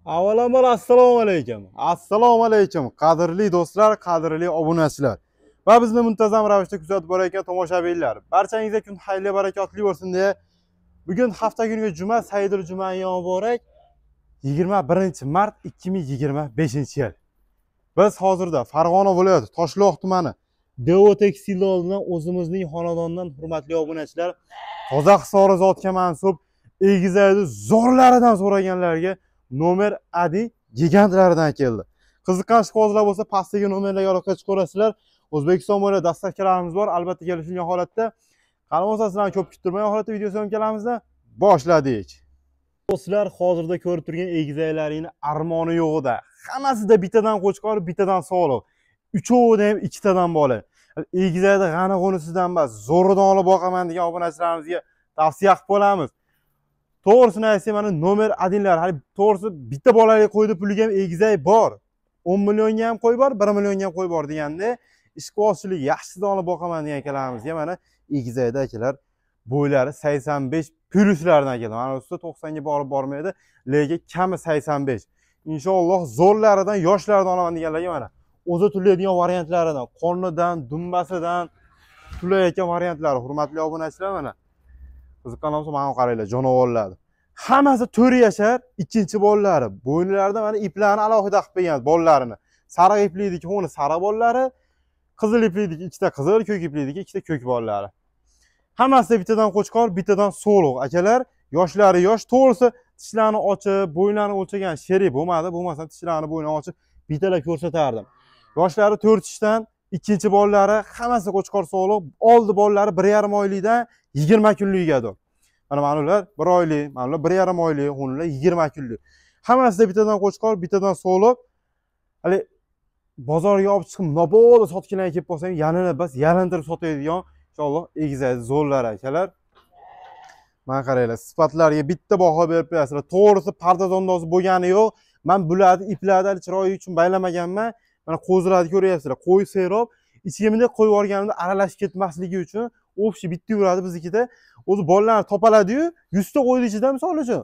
Avvalambor assalomu alaykum. Assalomu alaykum. Qadrli do'stlar, qadrli obunachilar va bizni muntazam ravishda kuzatib borayotgan tomoshabinlar. Barchangizga kun xayrli barakotli bo'lsin deya bugun hafta kuniga juma, Saidul juma ayyomi muborak 21-mart 2025-yil. Biz hozirda Farg'ona viloyati Toshloq tumani Devo Tekstil oldidan o'zimizning xonadondan hurmatli obunachilar toza hisori zotga mansub egizaydi zo'rlaridan so'raganlarga nomer adi gigantlaridan keldi. Qiziqqan ishqibozlar bo'lsa pastdagi nomerlarga aloqa chiqarasizlar. O'zbekiston bo'ylab dastavkalarimiz bor. Albatta kelishilgan holatda qalamosa sizlarni ko'p kuttirmay holatda video syomkalarimizni boshladik. Do'stlar, hozirda ko'rib turgan egizaylaringni armoni yo'g'ida. Hammasida bittadan qo'chqor, bittadan sog'liq. Uchovida ham ikkitadan bola. Egizayda g'ani-g'unisidan emas, zo'ridan olib boqaman degan obunachilarimizga tavsiya qilib qolamiz. To'g'risini aytsam, mana nomer adinlar, hali to'g'risi bitta bolali qo'ydi puliga ham egizay bor. 10 millionga ham qo'y bor, 1 millionga ham qo'y bor deganda, ishqibozchilik yaxshisidan olib boqaman degan akalarimizga mana egizayda akalar bo'ylari 85 plyuslardan keldi. Mana ustida 90 ga borib bormaydi, lekin kami 85. Inshaalloh zo'rlaridan, yoshlaridan olaman deganlarga mana o'zi turlaydigan variantlaridan, qornidan, dumbasidan turlayotgan variantlari. Hurmatli obunachilar, mana qiziqqan bo'lsa mana qaranglar, jonivorlar. Hammasi 4 yashar, ikkinchi bolalari. Bo'ynlarida mana iplarni alohida qilib qo'ygan bolalarini. Sariq iplidiki, uni sariq bolalari, qizil iplidiki ikkita qizil, ko'k iplidiki ikkita ko'k bolalari. Hammasida bittadan qo'chqor, bittadan so'liq akalar. Yoshlari yosh, to'g'risi tishlarini ochib, bo'ynlarini o'lchagan sherik bo'lmadi. Bo'lmasa tishlarini bo'ynini ochib bittalab ko'rsatardim. Yoshlari 4 ishdan, ikkinchi bolalari hammasi qo'chqor so'liq, oldi bolalari 1,5 oylikdan 20 kunligigadir. Mana ular 1 oylik, mana ular 1,5 oylik, ular 20 kunlik. Hammasida bittadan qo'chqor, bittadan so'liq. Hali bozorga olib chiqib, mabodo sotkilarga kelib qolsang, yanini bas yalintirib sotadigan inshaalloh egizaydi zo'rlar akalar. Mana qaranglar, sifatlariga bitta baho berib qo'yasizlar. To'g'risi pardozondozi bo'lgani yo'q. Men bularni iplarni chiroyi uchun baylamaganman. Mana qo'zilarni ko'ryapsizlar. Qo'y serob, ichiga bunday qo'yib yuborganimda aralashib ketmasligi uchun o'pshi bitta yuradi biznikida. O'zi bolalarni topaladi-yu, 100 ta qo'ydi ichida misol uchun.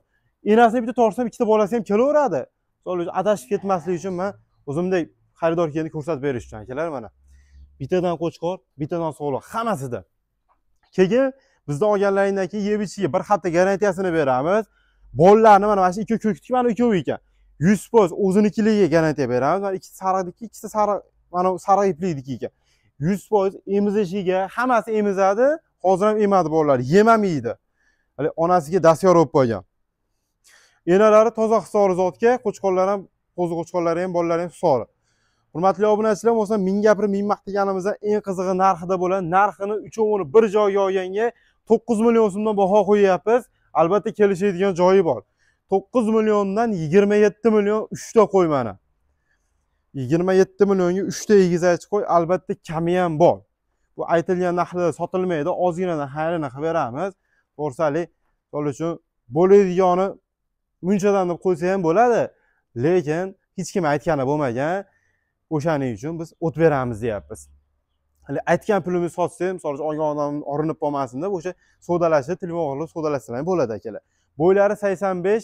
Enasini bitta torsam, ikkita bolasi ham kelaveradi. Misol uchun adashib ketmasligi uchun men o'zimdek xaridor kelni ko'rsatib berish uchun akalar mana. Bittadan qo'chqor, bittadan so'liq hammasida. Keyin bizda olganlaringdan keyin yeb ichiga bir hafta garantiyasini beramiz. Bolalarni mana shu ikki ko'ktik, mana ikkovi ekan. 100% o'zinikiligiga garantiya beramiz. Mana ikkita sariqniki, ikkita sariq, mana sariq iplikniki ekan. 100% emizishiga hammasi emizadi. Hozir ham emadi bolalar, yem ham yeydi. Hali onasiga dastyor olib qo'ygan. Enalari toza hisori zotga, qo'chqorlar ham, qo'zi qo'chqorlari ham, bolalar ham hisori. Hurmatli obunachilar, bo'lsa ming gapirib ming maqtaganimizdan eng qizig'i narxida bo'ladi. Narxini uchovini bir joyga olganga 9 million so'mdan baho qo'yapmiz. Albatta kelishadigan joyi bor. 9 milliondan 27 million 3 ta qo'y mana. 27 millionga 3 ta egizaychi qo'y, albatta kami ham bor. Bu aytilgan narxda sotilmaydi, ozginadan xayrini qilib beramiz. To'g'risalik, o'shaning uchun bo'laydigani munchadan deb qo'ysa ham bo'ladi, lekin hech kim aytgani bo'lmagan. O'shaning uchun biz o't beramiz deyapmiz. Hali aytgan pulimiz sotsa, misol uchun olgan odam orinib qolmasin deb o'sha sodalashib, telefon qilib sodalashsalar ham bo'ladi akalar. Bo'ylari 85,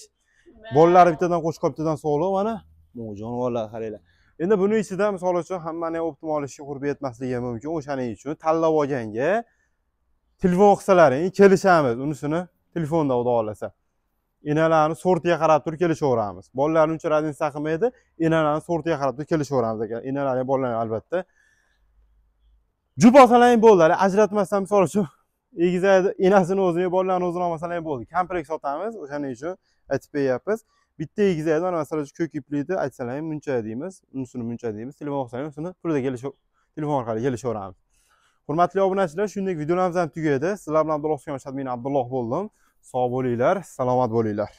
bolalari bittadan qo'chqor, bittadan so'liq mana. Bu jonivorlar qaranglar. Endi buni ichida misol uchun hammani optimal ishga qurib yetmasligi mumkin. O'shaning uchun tanlab olganga telefon qilsalaring kelishamiz. Unisini telefonda xudo xolasa. Enalarni sortiga qarab turib kelishaveramiz. Bolalarni uncha razniца qilmaydi, enalarni sortiga qarab turib kelishaveramiz aka. Enalarni bolalarni albatta. Jup olsalar bo'ldi. Ajratmasdan misol uchun egizaydi enasini o'zini, bolalarni o'zini olmasalar ham bo'ldi. Komplekt sotamiz. O'shaning uchun aytib beryapmiz. Bitta egizaydi, mana masalan ko'k iplikni aytsalar ham muncha deymiz, unisini muncha deymiz. Telefon qilsalar ham unisini pulida telefon orqali kelishaveramiz. Hurmatli obunachilar, shunday videolarimiz ham tugadi. Sizlar bilan Abdulloh Shadmin Abdulloh bo'ldim. Sog' bo'linglar, salomat bo'linglar.